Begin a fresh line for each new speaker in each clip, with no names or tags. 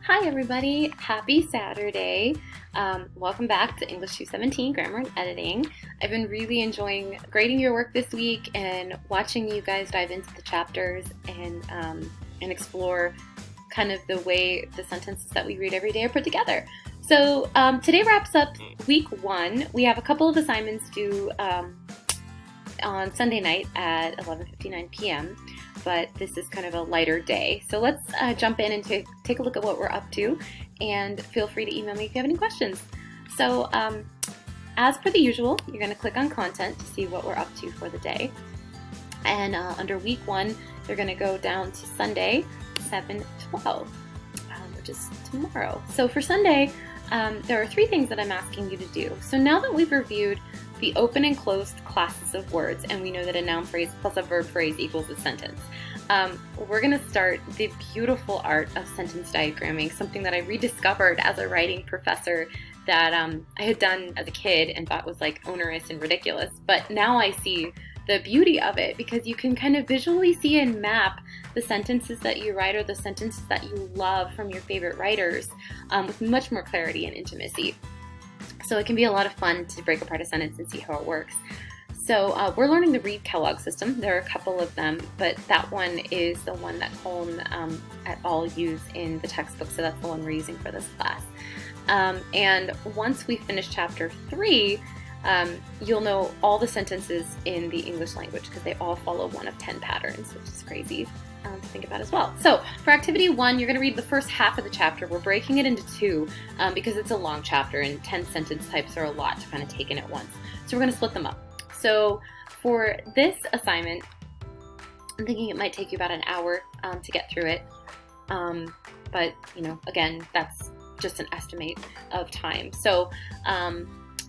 Hi everybody, happy Saturday. Welcome back to English 217 Grammar and Editing. I've been really enjoying grading your work this week and watching you guys dive into the chapters and explore kind of the way the sentences that we read every day are put together. So today wraps up week 1. We have a couple of assignments due on Sunday night at 11:59 p.m. But this is kind of a lighter day. So let's jump in and take a look at what we're up to, and feel free to email me if you have any questions. So as per the usual, you're going to click on content to see what we're up to for the day. And under week 1, you're going to go down to Sunday, 7/12, which is tomorrow. So for Sunday, there are 3 things that I'm asking you to do. So now that we've reviewed the open and closed classes of words, and we know that a noun phrase plus a verb phrase equals a sentence, we're going to start the beautiful art of sentence diagramming, something that I rediscovered as a writing professor that I had done as a kid and thought was like onerous and ridiculous. But now I see the beauty of it, because you can kind of visually see and map the sentences that you write or the sentences that you love from your favorite writers with much more clarity and intimacy. So it can be a lot of fun to break apart a sentence and see how it works. So we're learning the Reed-Kellogg system. There are a couple of them, but that one is the one that Colm et al. Use in the textbook, so that's the one we're using for this class. And once we finish chapter 3, you'll know all the sentences in the English language, because they all follow one of 10 patterns, which is crazy to think about as well. So for activity 1, you're going to read the first half of the chapter. We're breaking it into 2 because it's a long chapter and 10 sentence types are a lot to kind of take in at once. So we're going to split them up. So for this assignment, I'm thinking it might take you about an hour to get through it. But, again, that's just an estimate of time. So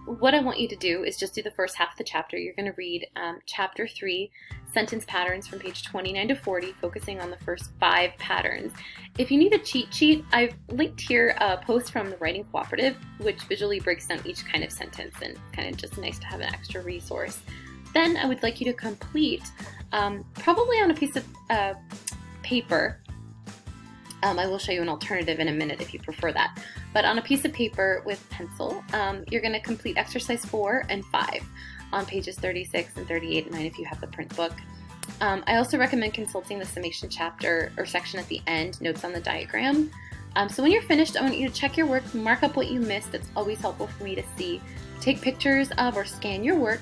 what I want you to do is just do the first half of the chapter. You're going to read chapter 3, sentence patterns from page 29 to 40, focusing on the first 5 patterns. If you need a cheat sheet, I've linked here a post from the Writing Cooperative, which visually breaks down each kind of sentence, and it's kind of just nice to have an extra resource. Then I would like you to complete, probably on a piece of paper. I will show you an alternative in a minute if you prefer that. But on a piece of paper with pencil, you're going to complete exercise 4 and 5 on pages 36 and 38 and 9 if you have the print book. I also recommend consulting the summation chapter or section at the end, notes on the diagram. So when you're finished, I want you to check your work, mark up what you missed. It's always helpful for me to see. Take pictures of or scan your work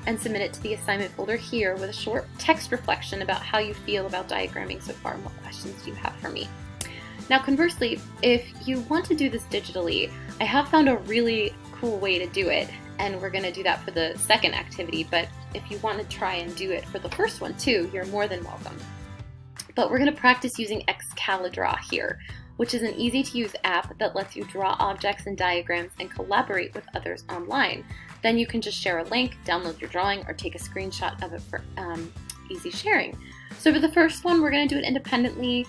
and submit it to the assignment folder here with a short text reflection about how you feel about diagramming so far and what questions you have for me. Now, conversely, if you want to do this digitally, I have found a really cool way to do it, and we're going to do that for the second activity, but if you want to try and do it for the first one too, you're more than welcome. But we're going to practice using Excalidraw here, which is an easy-to-use app that lets you draw objects and diagrams and collaborate with others online. Then you can just share a link, download your drawing, or take a screenshot of it for easy sharing. So for the first one, we're going to do it independently.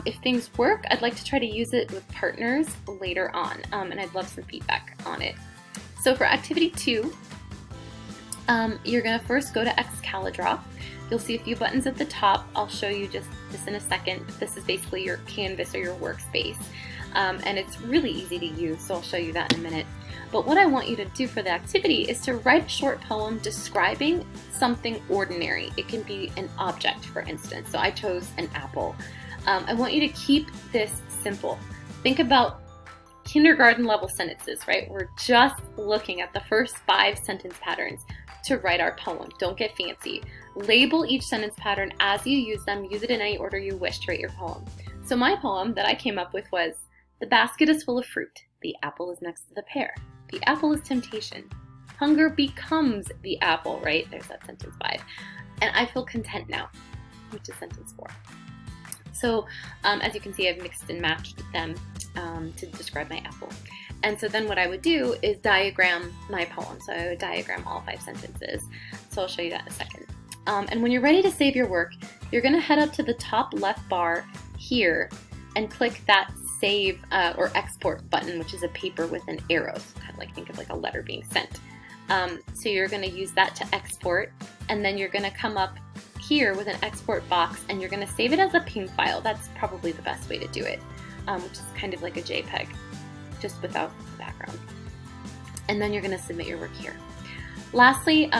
If things work, I'd like to try to use it with partners later on, and I'd love some feedback on it. So for activity 2, you're going to first go to Excalidraw. You'll see a few buttons at the top. I'll show you just this in a second. This is basically your canvas or your workspace, and it's really easy to use, so I'll show you that in a minute. But what I want you to do for the activity is to write a short poem describing something ordinary. It can be an object, for instance. So I chose an apple. I want you to keep this simple. Think about kindergarten level sentences, right? We're just looking at the first 5 sentence patterns to write our poem. Don't get fancy. Label each sentence pattern as you use them. Use it in any order you wish to write your poem. So my poem that I came up with was, the basket is full of fruit. The apple is next to the pear. The apple is temptation. Hunger becomes the apple, right? There's that sentence 5. And I feel content now, which is sentence 4. So as you can see, I've mixed and matched them to describe my apple. And so then what I would do is diagram my poem. So I would diagram all 5 sentences. So I'll show you that in a second. And when you're ready to save your work, you're going to head up to the top left bar here and click that save or export button, which is a paper with an arrow. So kind of like, think of like a letter being sent. So you're going to use that to export, and then you're going to come up here with an export box and you're going to save it as a PNG file. That's probably the best way to do it. which is kind of like a JPEG, just without the background. And then you're going to submit your work here. Lastly,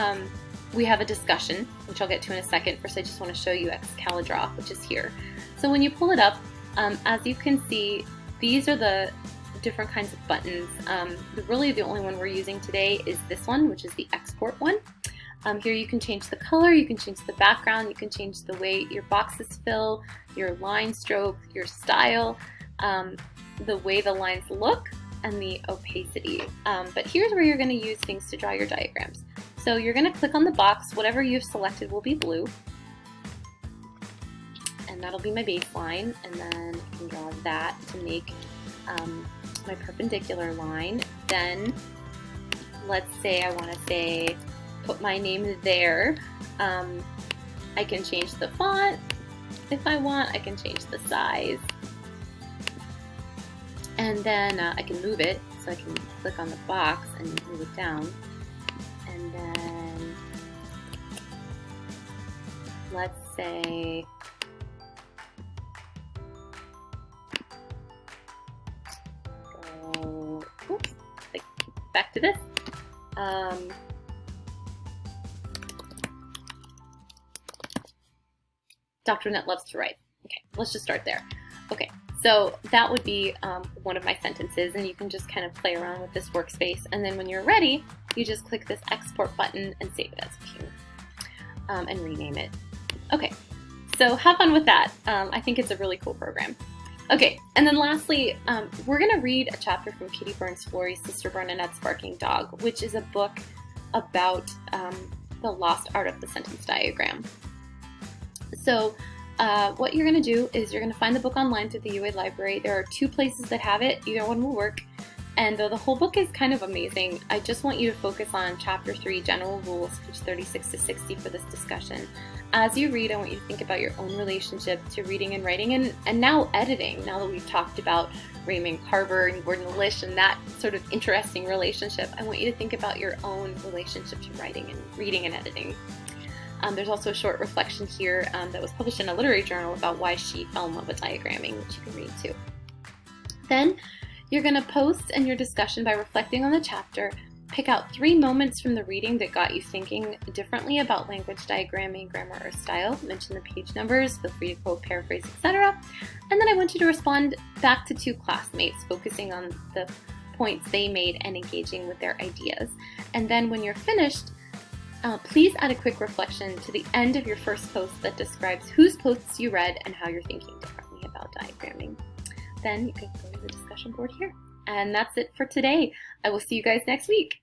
we have a discussion, which I'll get to in a second. First, I just want to show you Excalidraw, which is here. So when you pull it up, as you can see, these are the different kinds of buttons. Really the only one we're using today is this one, which is the export one. Here you can change the color, you can change the background, you can change the way your boxes fill, your line stroke, your style, the way the lines look, and the opacity. But here's where you're going to use things to draw your diagrams. So you're going to click on the box, whatever you've selected will be blue, and that'll be my baseline, and then I can draw that to make my perpendicular line. Then let's say I want to put my name there. I can change the font if I want, I can change the size, and then I can move it, so I can click on the box and move it down. And then let's say back to this. Dr. Net loves to write. Okay, let's just start there. Okay, so that would be one of my sentences, and you can just kind of play around with this workspace, and then when you're ready, you just click this export button and save it as a Q, and rename it. Okay, so have fun with that. I think it's a really cool program. Okay, and then lastly, we're going to read a chapter from Kitty Burns-Flory's Sister Bernadette's Barking Dog, which is a book about the lost art of the sentence diagram. So what you're going to do is you're going to find the book online through the UA library. There are 2 places that have it. Either one will work. And though the whole book is kind of amazing, I just want you to focus on Chapter 3, General Rules, page 36 to 60 for this discussion. As you read, I want you to think about your own relationship to reading and writing, and now editing. Now that we've talked about Raymond Carver and Gordon Lish and that sort of interesting relationship, I want you to think about your own relationship to writing and reading and editing. There's also a short reflection here that was published in a literary journal about why she fell in love with diagramming, which you can read too. Then you're going to post in your discussion by reflecting on the chapter. Pick out 3 moments from the reading that got you thinking differently about language, diagramming, grammar, or style. Mention the page numbers, feel free to quote, paraphrase, etc. And then I want you to respond back to 2 classmates, focusing on the points they made and engaging with their ideas. And then when you're finished, please add a quick reflection to the end of your first post that describes whose posts you read and how you're thinking differently about diagramming. Then you can go to the discussion board here. And that's it for today. I will see you guys next week.